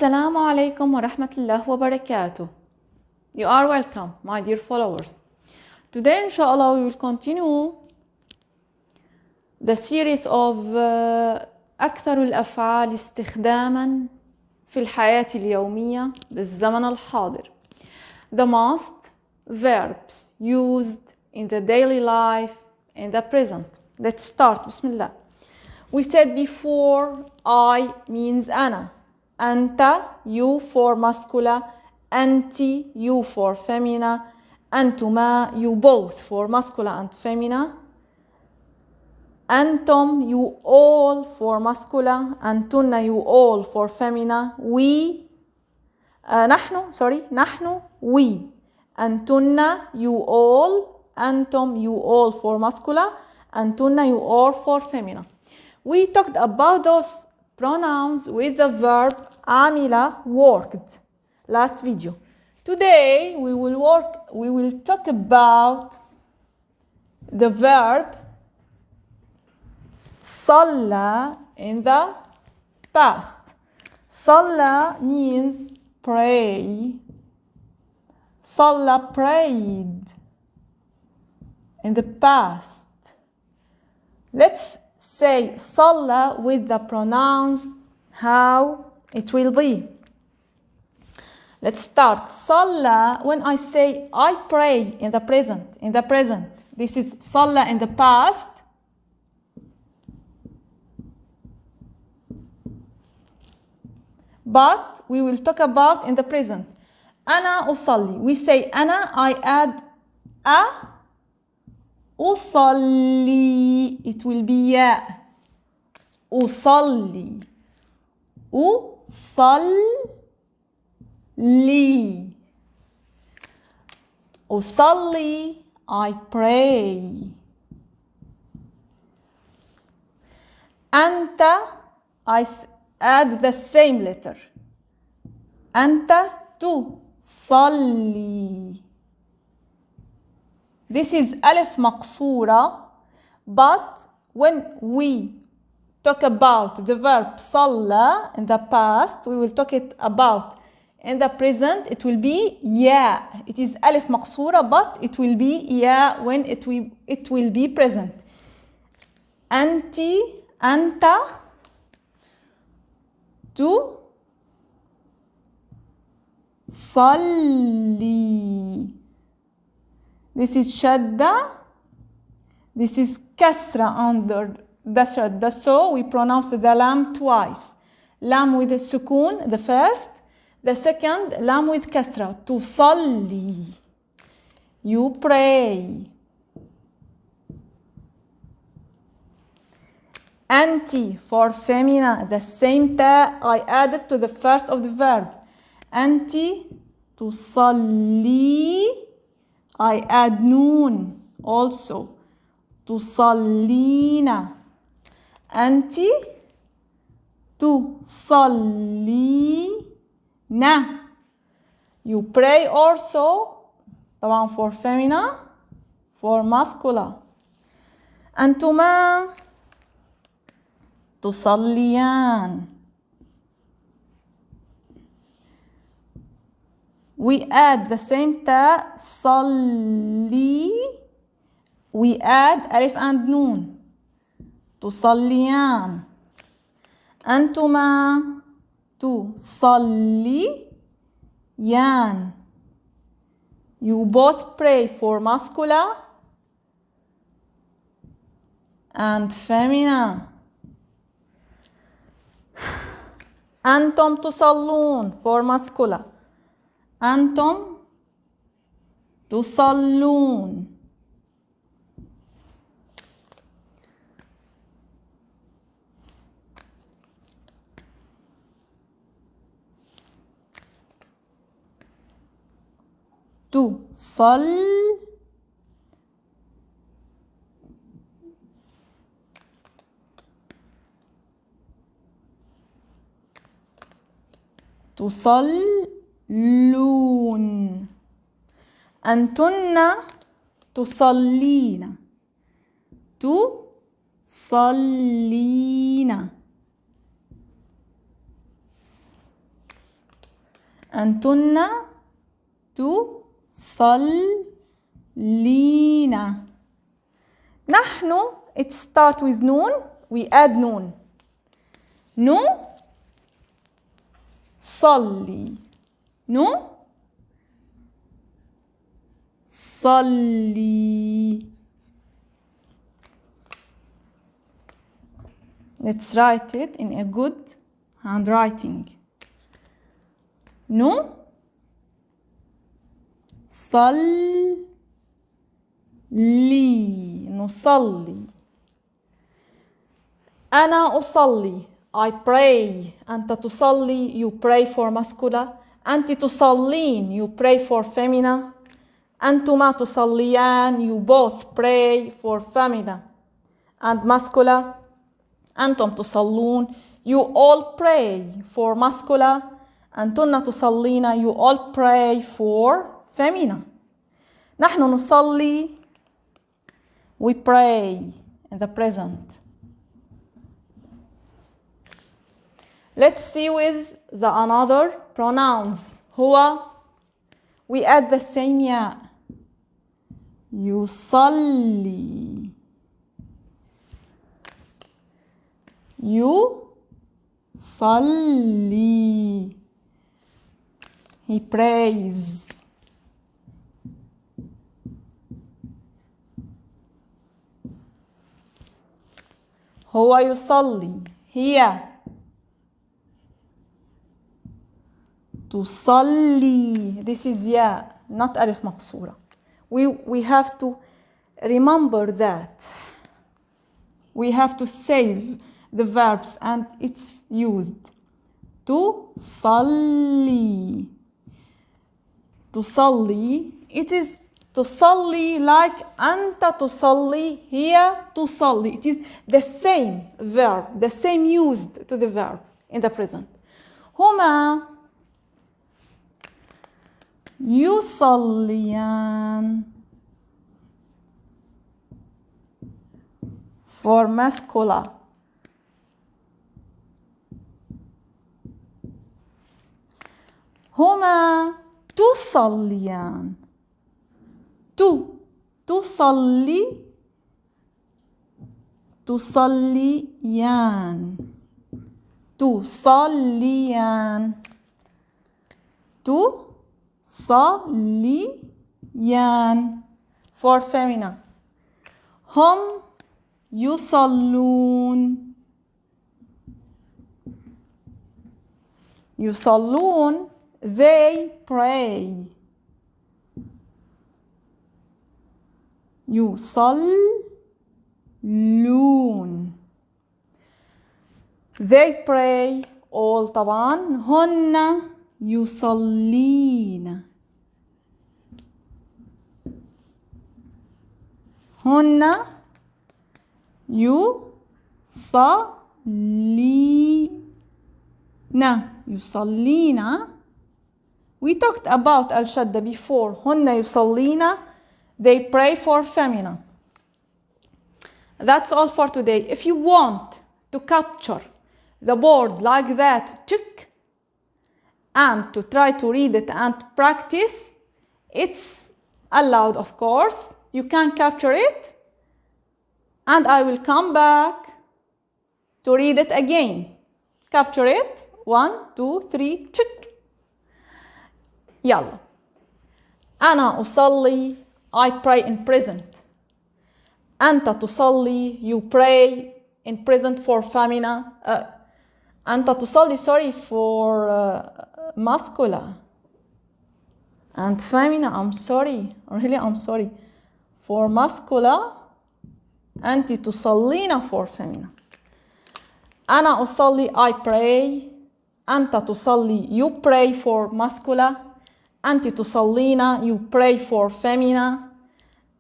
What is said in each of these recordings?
Assalamu alaikum wa rahmatullahi wa barakatuh. You are welcome, my dear followers. Today, inshallah, we will continue the series of أكثر الأفعال استخداما في الحياة اليومية بالزمن الحاضر. The most verbs used in the daily life in the present. Let's start. Bismillah. We said before, I means أنا. أنت, you for masculine. أنتِ, you for feminine. أنتما, you both for masculine and feminine. أنتم, you all for masculine. أنتن, you all for feminine. We, نحن, we. أنتن, you all. أنتم, you all for masculine. أنتن, you all for feminine. We talked about those pronouns with the verb عمل, worked, last video. Today we will talk about the verb صلى in the past. صلى means pray. صلى prayed in the past. Let's say صلى with the pronouns, how it will be. Let's start. صلى, when I say I pray in the present, this is صلى in the past. But we will talk about in the present. أنا أصلي. We say أنا, I add a. أصلي, it will be ياء. أصلي. أصلي, I pray. أنت, I add the same letter. أنت تصلي. This is ألف مقصورة, but when we talk about the verb صلى in the past, we will talk it about in the present, it will be ياء. It is ألف مقصورة, but it will be ياء when it will be present. أنت تصلي. This is shadda. This is kasra under the shadda. So we pronounce the lam twice. Lam with the sukun, the first. The second, lam with kasra. Tusalli. You pray. Anti for feminine. The same ta I added to the first of the verb. Anti tusalli. I add noon also. تصلين. أنت تصلين. You pray also. طبعا for feminine, for masculine. أنتما تصليان. We add the same ta, صلي. We add ألف and نون. تصليان. أنتما تصليان. You both pray for masculine and feminine. أنتم تصلون for masculine. أنتم تصلون. تصلون. أنتن تصلين. تصلين. أنتن تصلين. نحن, it start with noon, we add noon. نصلي. نصلي. Let's write it in a good handwriting. نصلي. نصلي. أنا أصلي. I pray. أنت تصلي. You pray for masculine. أنت تصلين. You pray for feminine. أنتما تصليان. You both pray for feminine and masculine. أنتم تصلون. You all pray for masculine. أنتن تصلين. You all pray for feminine. نحن نصلي. We pray in the present. Let's see with the another pronouns. هو, we add the same ياء. يصلي. يصلي. He prays. هو يصلي. هي تصلي. This is يا, not ألف مقصورة. We have to remember that. We have to save the verbs and it's used. تصلي. تصلي. It is تصلي like أنت تصلي. هي تصلي. It is the same verb, the same used to the verb in the present. هما يصليان for masculine. هما تصليان. تصلي. تصليان. تصليان. تصليان for feminine. هم يصلون. يصلون. They pray. يصلون. They pray all طبعا. هن يصلين. هن يصلين. يصلين. We talked about al-shadda before. هن يصلين. They pray for feminine. That's all for today. If you want to capture the board like that, check, and to try to read it and practice, it's allowed, of course. You can capture it, and I will come back to read it again. Capture it. 1, 2, 3, check. يلا. أنا أصلي. I pray in present. أنت تصلي. You pray in present for feminine. أنت تصلي, sorry, for masculine. And feminine, I'm sorry. Really, I'm sorry. For masculine. أنت تصلين for feminine. أنا أصلي. I pray. أنت تصلي. You pray for masculine. أنت تصلين. You pray for feminine.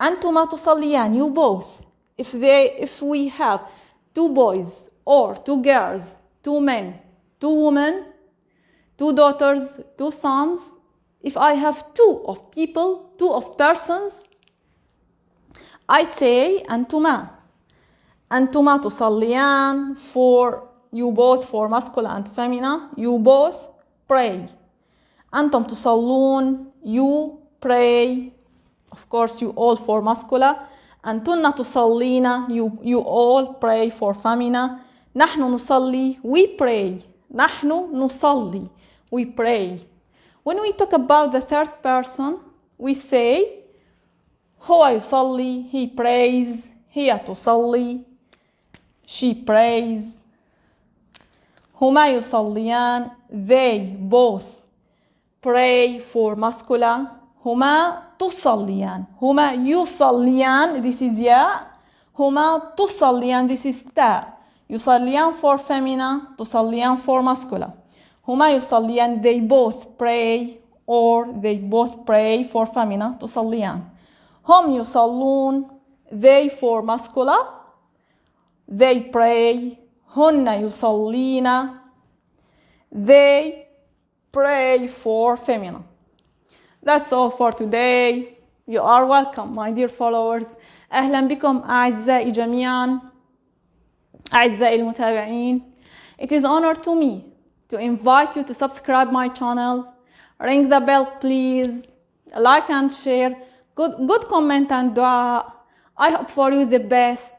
أنتما تصليان. You both. If we have 2 boys or 2 girls, 2 men, 2 women, 2 daughters, 2 sons, if I have 2 of people, 2 of persons, I say أنتما. أنتما تصليان for you both, for masculine and feminine. You both pray. أنتم تصلون. You pray. Of course, you all for masculine. أنتن تصلين. You all pray for feminine. نحن نصلي. We pray. نحن نصلي. We pray. When we talk about the third person, we say هو يصلي. He prays. هي تصلي. She prays. هما يصليان. They both pray for masculine. هما تصليان. هما يصليان. This is ياء. هما تصليان. This is تاء. يصليان for feminine. تصليان for masculine. هما يصليان. They both pray or they both pray for feminine. تصليان. هم يصلون. They for masculine. They pray. هن يصلين. They pray for feminine. That's all for today. You are welcome, my dear followers. أهلا بكم أعزائي جميعا. أعزائي المتابعين. It is honor to me to invite you to subscribe my channel. Ring the bell, please. Like and share. Good comment and dua. I hope for you the best.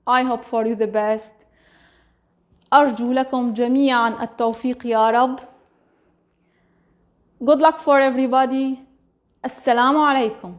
I hope for you the best. أرجو لكم جميعا التوفيق يا رب. Good luck for everybody. السلام عليكم.